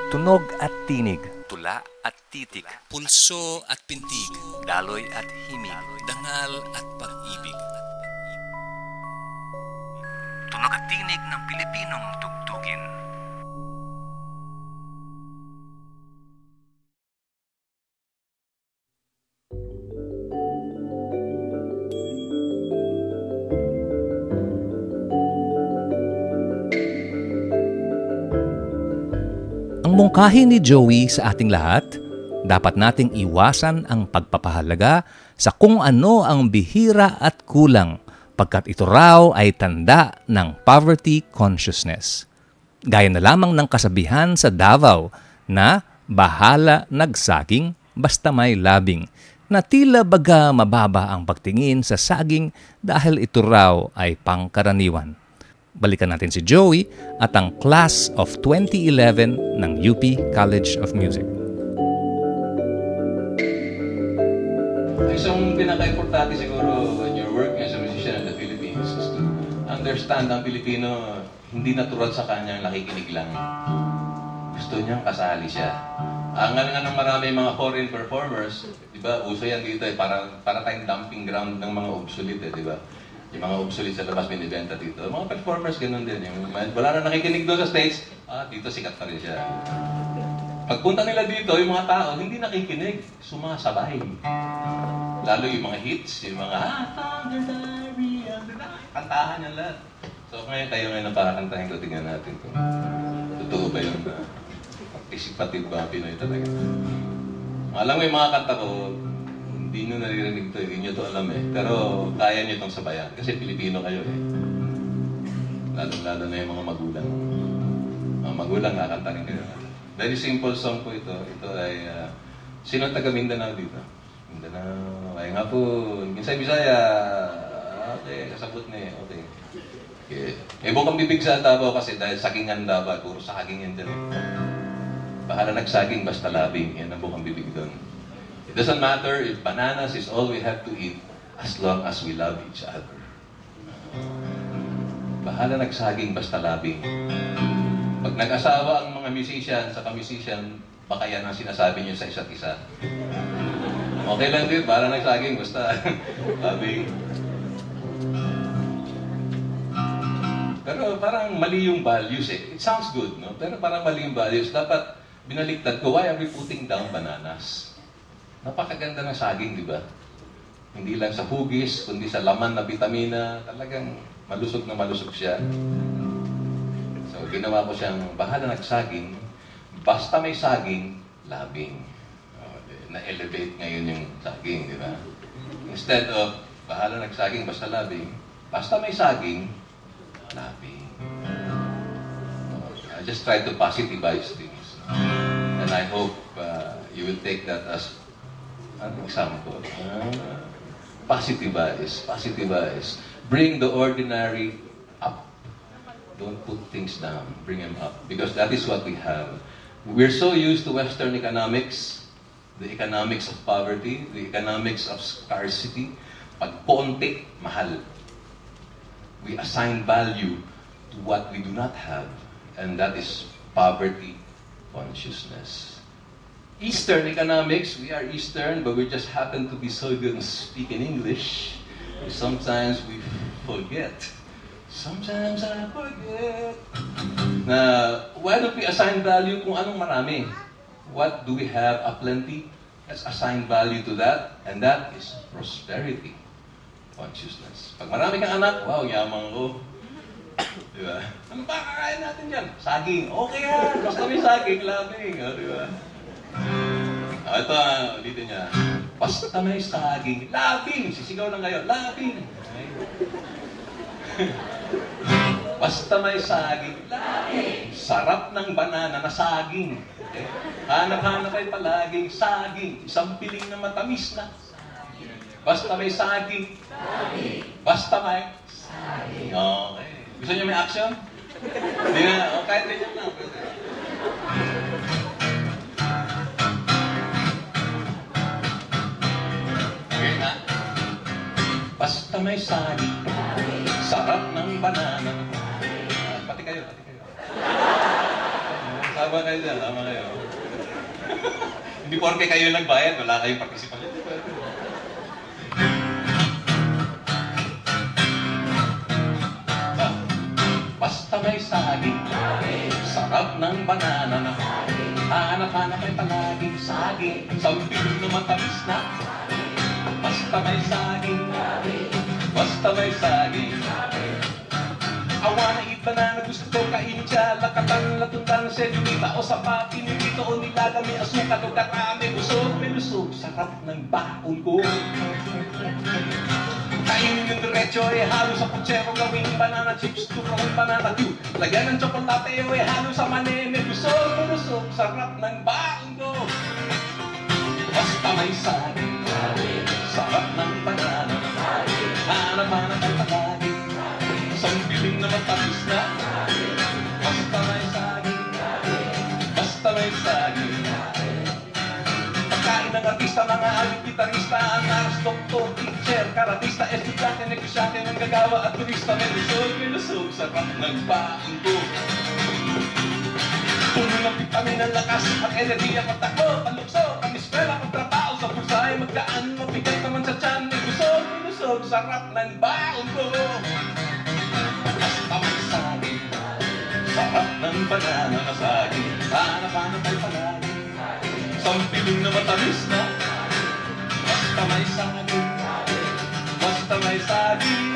Tunog at tinig, tula at titik, pulso at pintig, daloy at himig, dangal at pag-ibig. Tunog at tinig ng Pilipinong tugtugin. Ang mungkahi ni Joey sa ating lahat, dapat nating iwasan ang pagpapahalaga sa kung ano ang bihira at kulang pagkat ito raw ay tanda ng poverty consciousness. Gaya na lamang ng kasabihan sa Davao na bahala nagsaging basta may labing, na tila baga mababa ang pagtingin sa saging dahil ito raw ay pangkaraniwan. Balikan natin si Joey at ang Class of 2011 ng UP College of Music. Isang pinaka-importante siguro when you're working as a musician in the Philippines is to understand ang Pilipino hindi natural sa kanyang nakikinig lang. Gusto niyang kasali siya. Ang nga ng marami mga foreign performers, di ba, uso yan dito para tayong dumping ground ng mga obsolete, di ba? Yung mga obsolete sa labas binibenta dito. Mga performers ganun din. Yung, wala na nakikinig doon sa stage, dito sikat pa rin siya. Pagpunta nila dito, yung mga tao, hindi nakikinig, sumasabay. Lalo yung mga hits, yung mga, Thunder Diary, kantahan niya lahat. So ngayon tayo ngayon na pakakantahin ko, tingnan natin kung totoo ba yun na participative ba Pinoy talaga. Alam mo yung mga kanta ko, hindi nyo naririnig ito, hindi nyo ito alam eh. Pero kaya nyo itong sabayan. Kasi Pilipino kayo eh. Lalo na yung mga magulang. Mga magulang kakanta rin kayo. Very simple song po ito. Ito ay, sino taga Mindanao dito? Mindanao. Ay nga po, minsan Bisaya. Okay, kasabot na eh. Okay. Bukang bibig sa Davao kasi dahil sagingan Davao. Puro saging yan dyan eh. Bahala nagsaging basta labing. Yan ang bukang bibig doon. It doesn't matter if bananas is all we have to eat as long as we love each other. Bahala nagsaging basta labing. Pag nag-asawa ang mga musician sa ka-musician, baka yan ang sinasabi niyo sa isa't isa. Okay lang din, bahala nagsaging basta labing. Pero parang mali yung values eh. It sounds good, no? Pero parang mali yung values. Dapat binaliktad ko, why are we putting down bananas? Napakaganda ng saging, di ba? Hindi lang sa hugis, kundi sa laman na vitamina. Talagang malusog na malusog siya. So, ginawa ko siyang bahala nagsaging. Basta may saging, labing. Na-elevate ngayon yung saging, di ba? Instead of bahala nagsaging, basta labing. Basta may saging, labing. I just try to positivize things. And I hope you will take that as an example. Positivize. Bring the ordinary up. Don't put things down. Bring them up. Because that is what we have. We're so used to Western economics, the economics of poverty, the economics of scarcity. Pag konti, mahal. We assign value to what we do not have. And that is poverty consciousness. Eastern economics, we are Eastern, but we just happen to be so good in speaking English. Sometimes we forget. Sometimes I forget. Why don't we assign value kung anong marami? What do we have? Aplenty? Let's assign value to that, and that is prosperity consciousness. Pag marami kang anak, wow, yaman ko. Diba? Ano ba kakain natin dyan? Saging. Okay yan. Basta may saging, labing. Diba? Ito, ulitin niya. Basta may saging, labing. Sisigaw lang kayo, labing. Okay? Basta may saging, labing. Sarap ng banana na saging. Okay? Hanap-hanap kayo palaging saging. Isang piling na matamis na. Basta may saging, labing. Basta may saging. Okay. Gusto niyo may action? Hindi na, kahit ganyan lang. Okay na. Basta may saging, sarap ng banana, Tama kayo dyan, tama kayo. Hindi porke kayo nagbayad, wala kayong partisipasyon. Basta may saging, sarap ng banana na hanap-hanap ay palaging saging, sampilong na matamis na. Basta may saging, basta may saging. I wanna eat banana, gusto ko kainin siya. Lakatan, latundan, senyorita o sapa, pinilito o nilaga, may asukal o gata, may lusog, sarap ng baon ko. Kainin yung diretso, halo sa putsero, gawing banana chips, turong banana dew. Lagyan ng tsokolate, halo sa mani, may lusog, sarap ng baon ko. Basta may saging, sarap ng banana, hanap-hanap ay palagi, isang biling na matamis na. Basta may saging, basta may saging. Pagkain ng artista, mga awit, gitarista, nurse, doktor, teacher, karatista, estudyante, negosyante, manggagawa at turista. May lusog, sarap ng baon ko. Puno ng vitamin ng lakas, ang enerhiya, patakbo, palukso, pang-eskwela, pagtrabaho, sa pusa ay magdaan, mabigat naman sa tiyan. May lusog, sarap ng baon ko. Basta may saging, sarap ng banana na saging, hanap-hanap ay palagi, sampiling na matamis na. Basta may saging, basta may saging.